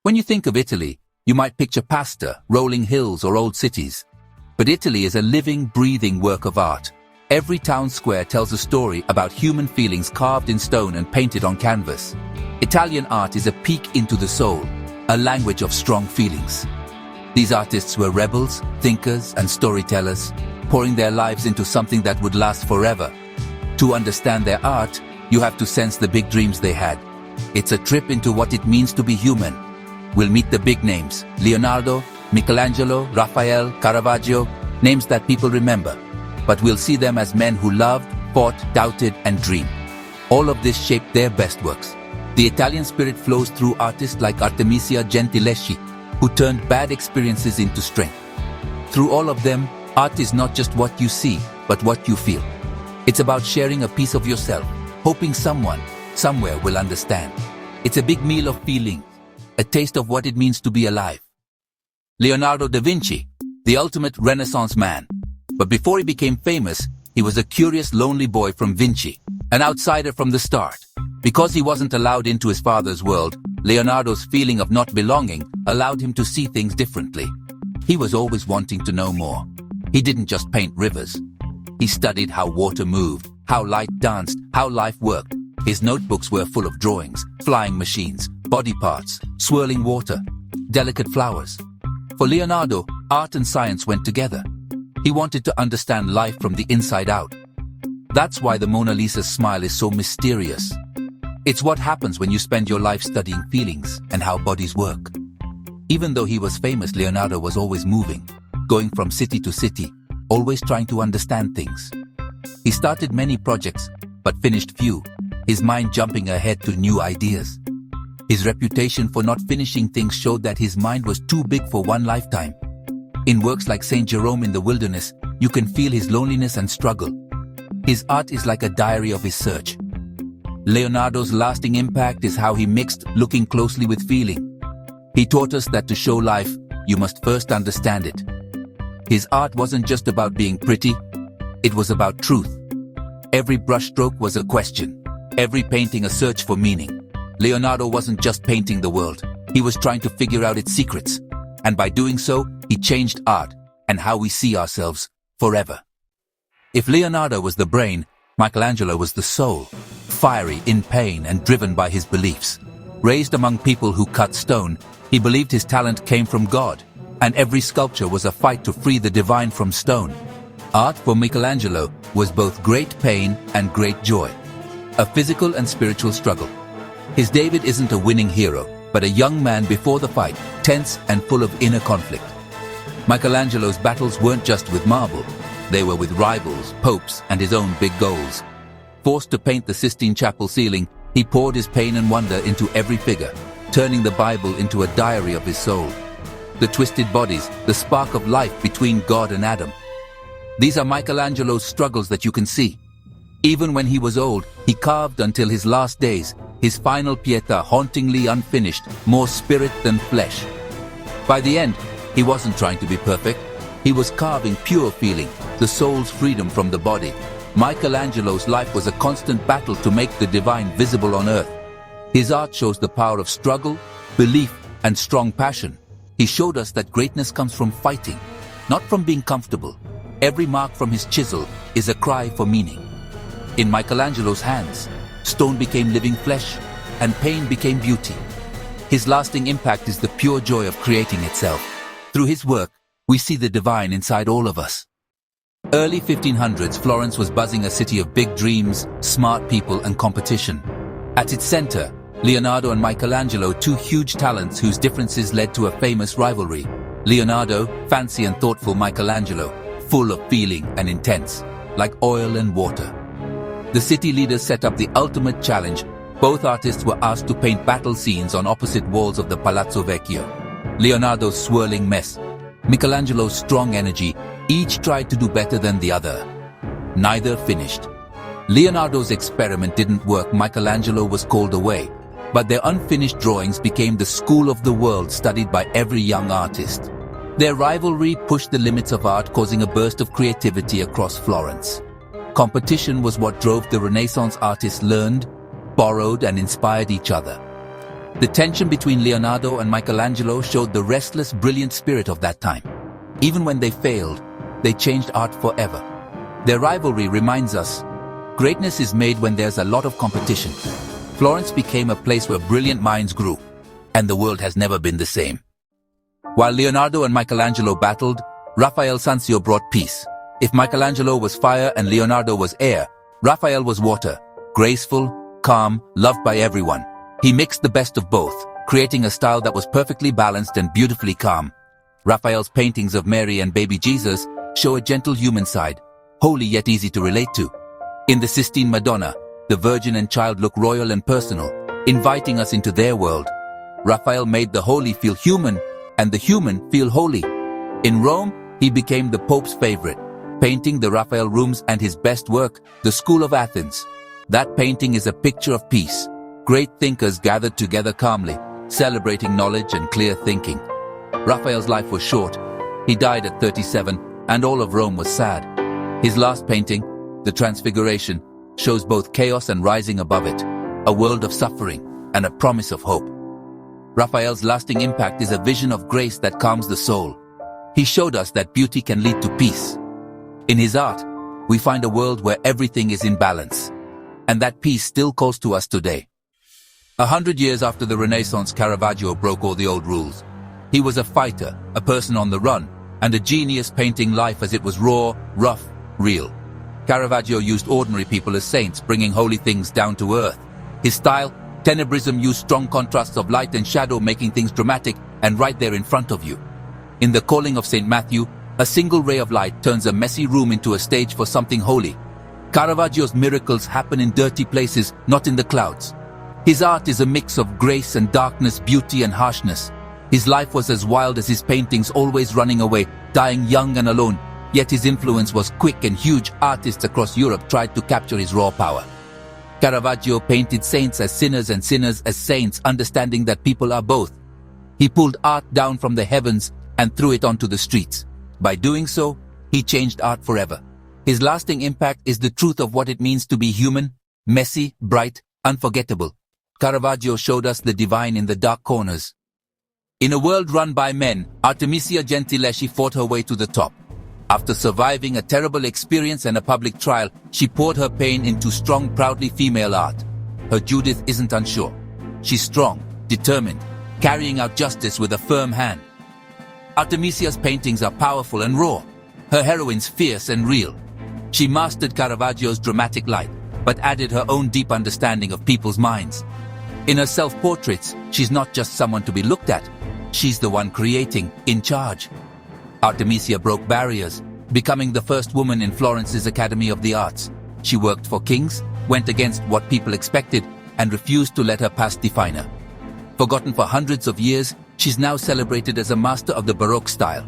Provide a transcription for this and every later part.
When you think of Italy, you might picture pasta, rolling hills, or old cities. But Italy is a living, breathing work of art. Every town square tells a story about human feelings carved in stone and painted on canvas. Italian art is a peek into the soul, a language of strong feelings. These artists were rebels, thinkers, and storytellers, pouring their lives into something that would last forever. To understand their art, you have to sense the big dreams they had. It's a trip into what it means to be human. We'll meet the big names: Leonardo, Michelangelo, Raphael, Caravaggio, names that people remember. But we'll see them as men who loved, fought, doubted, and dreamed. All of this shaped their best works. The Italian spirit flows through artists like Artemisia Gentileschi, who turned bad experiences into strength. Through all of them, art is not just what you see, but what you feel. It's about sharing a piece of yourself, hoping someone, somewhere will understand. It's a big meal of feelings, a taste of what it means to be alive. Leonardo da Vinci, the ultimate Renaissance man. But before he became famous, he was a curious, lonely boy from Vinci, an outsider from the start. Because he wasn't allowed into his father's world, Leonardo's feeling of not belonging allowed him to see things differently. He was always wanting to know more. He didn't just paint rivers. He studied how water moved, how light danced, how life worked. His notebooks were full of drawings, flying machines, body parts, swirling water, delicate flowers. For Leonardo, art and science went together. He wanted to understand life from the inside out. That's why the Mona Lisa's smile is so mysterious. It's what happens when you spend your life studying feelings and how bodies work. Even though he was famous, Leonardo was always moving, going from city to city, always trying to understand things. He started many projects, but finished few, his mind jumping ahead to new ideas. His reputation for not finishing things showed that his mind was too big for one lifetime. In works like Saint Jerome in the Wilderness, you can feel his loneliness and struggle. His art is like a diary of his search. Leonardo's lasting impact is how he mixed looking closely with feeling. He taught us that to show life, you must first understand it. His art wasn't just about being pretty, it was about truth. Every brushstroke was a question, every painting a search for meaning. Leonardo wasn't just painting the world, he was trying to figure out its secrets. And by doing so, he changed art and how we see ourselves forever. If Leonardo was the brain, Michelangelo was the soul, fiery, in pain, and driven by his beliefs. Raised among people who cut stone, he believed his talent came from God, and every sculpture was a fight to free the divine from stone. Art for Michelangelo was both great pain and great joy, a physical and spiritual struggle. His David isn't a winning hero, but a young man before the fight, tense and full of inner conflict. Michelangelo's battles weren't just with marble, they were with rivals, popes, and his own big goals. Forced to paint the Sistine Chapel ceiling, he poured his pain and wonder into every figure, turning the Bible into a diary of his soul. The twisted bodies, the spark of life between God and Adam. These are Michelangelo's struggles that you can see. Even when he was old, he carved until his last days, his final Pietà hauntingly unfinished, more spirit than flesh. By the end, he wasn't trying to be perfect. He was carving pure feeling, the soul's freedom from the body. Michelangelo's life was a constant battle to make the divine visible on earth. His art shows the power of struggle, belief, and strong passion. He showed us that greatness comes from fighting, not from being comfortable. Every mark from his chisel is a cry for meaning. In Michelangelo's hands, stone became living flesh, and pain became beauty. His lasting impact is the pure joy of creating itself. Through his work, we see the divine inside all of us. Early 1500s, Florence was buzzing, a city of big dreams, smart people, and competition. At its center, Leonardo and Michelangelo, two huge talents whose differences led to a famous rivalry. Leonardo, fancy and thoughtful; Michelangelo, full of feeling and intense, like oil and water. The city leaders set up the ultimate challenge. Both artists were asked to paint battle scenes on opposite walls of the Palazzo Vecchio. Leonardo's swirling mess, Michelangelo's strong energy, each tried to do better than the other. Neither finished. Leonardo's experiment didn't work. Michelangelo was called away, but their unfinished drawings became the school of the world, studied by every young artist. Their rivalry pushed the limits of art, causing a burst of creativity across Florence. Competition was what drove the Renaissance. Artists learned, borrowed, and inspired each other. The tension between Leonardo and Michelangelo showed the restless, brilliant spirit of that time. Even when they failed, they changed art forever. Their rivalry reminds us, greatness is made when there's a lot of competition. Florence became a place where brilliant minds grew, and the world has never been the same. While Leonardo and Michelangelo battled, Raphael Sanzio brought peace. If Michelangelo was fire and Leonardo was air, Raphael was water, graceful, calm, loved by everyone. He mixed the best of both, creating a style that was perfectly balanced and beautifully calm. Raphael's paintings of Mary and baby Jesus show a gentle human side, holy yet easy to relate to. In the Sistine Madonna, the Virgin and Child look royal and personal, inviting us into their world. Raphael made the holy feel human, and the human feel holy. In Rome, he became the Pope's favorite, painting the Raphael rooms and his best work, the School of Athens. That painting is a picture of peace. Great thinkers gathered together calmly, celebrating knowledge and clear thinking. Raphael's life was short. He died at 37, and all of Rome was sad. His last painting, The Transfiguration, shows both chaos and rising above it, a world of suffering and a promise of hope. Raphael's lasting impact is a vision of grace that calms the soul. He showed us that beauty can lead to peace. In his art, we find a world where everything is in balance, and that peace still calls to us today. 100 years after the Renaissance, Caravaggio broke all the old rules. He was a fighter, a person on the run, and a genius painting life as it was raw, rough, real. Caravaggio used ordinary people as saints, bringing holy things down to earth. His style, tenebrism, used strong contrasts of light and shadow, making things dramatic and right there in front of you. In The Calling of St. Matthew, a single ray of light turns a messy room into a stage for something holy. Caravaggio's miracles happen in dirty places, not in the clouds. His art is a mix of grace and darkness, beauty and harshness. His life was as wild as his paintings, always running away, dying young and alone. Yet his influence was quick, and huge artists across Europe tried to capture his raw power. Caravaggio painted saints as sinners and sinners as saints, understanding that people are both. He pulled art down from the heavens and threw it onto the streets. By doing so, he changed art forever. His lasting impact is the truth of what it means to be human, messy, bright, unforgettable. Caravaggio showed us the divine in the dark corners. In a world run by men, Artemisia Gentileschi fought her way to the top. After surviving a terrible experience and a public trial, she poured her pain into strong, proudly female art. Her Judith isn't unsure. She's strong, determined, carrying out justice with a firm hand. Artemisia's paintings are powerful and raw, her heroines fierce and real. She mastered Caravaggio's dramatic light, but added her own deep understanding of people's minds. In her self-portraits, she's not just someone to be looked at. She's the one creating, in charge. Artemisia broke barriers, becoming the first woman in Florence's Academy of the Arts. She worked for kings, went against what people expected, and refused to let her past define her. Forgotten for hundreds of years, she's now celebrated as a master of the Baroque style.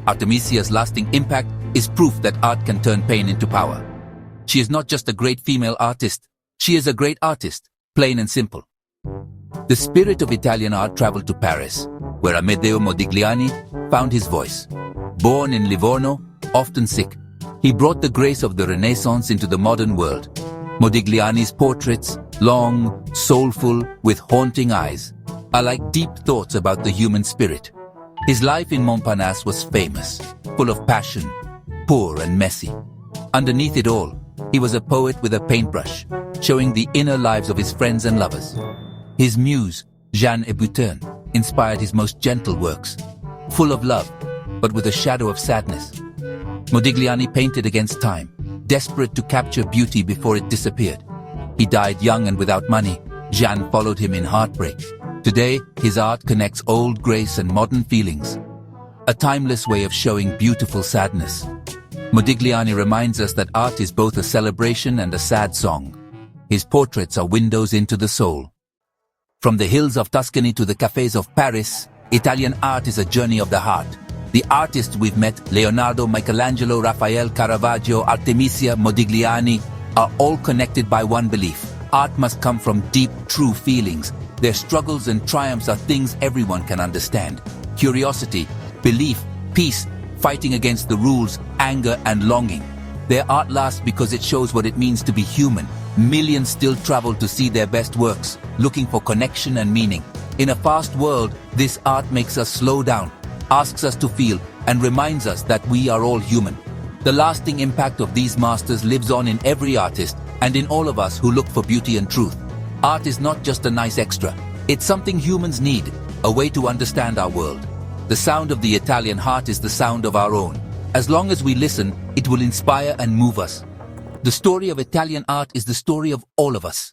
Artemisia's lasting impact is proof that art can turn pain into power. She is not just a great female artist, she is a great artist, plain and simple. The spirit of Italian art traveled to Paris, where Amedeo Modigliani found his voice. Born in Livorno, often sick, he brought the grace of the Renaissance into the modern world. Modigliani's portraits, long, soulful, with haunting eyes, are like deep thoughts about the human spirit. His life in Montparnasse was famous, full of passion, poor and messy. Underneath it all, he was a poet with a paintbrush, showing the inner lives of his friends and lovers. His muse, Jeanne Hébuterne, inspired his most gentle works, full of love, but with a shadow of sadness. Modigliani painted against time, desperate to capture beauty before it disappeared. He died young and without money. Jeanne followed him in heartbreak. Today, his art connects old grace and modern feelings, a timeless way of showing beautiful sadness. Modigliani reminds us that art is both a celebration and a sad song. His portraits are windows into the soul. From the hills of Tuscany to the cafes of Paris, Italian art is a journey of the heart. The artists we've met, Leonardo, Michelangelo, Raphael, Caravaggio, Artemisia, Modigliani, are all connected by one belief. Art must come from deep, true feelings. Their struggles and triumphs are things everyone can understand. Curiosity, belief, peace, fighting against the rules, anger and longing. Their art lasts because it shows what it means to be human. Millions still travel to see their best works, looking for connection and meaning. In a fast world, this art makes us slow down, asks us to feel, and reminds us that we are all human. The lasting impact of these masters lives on in every artist and in all of us who look for beauty and truth. Art is not just a nice extra. It's something humans need, a way to understand our world. The sound of the Italian heart is the sound of our own. As long as we listen, it will inspire and move us. The story of Italian art is the story of all of us.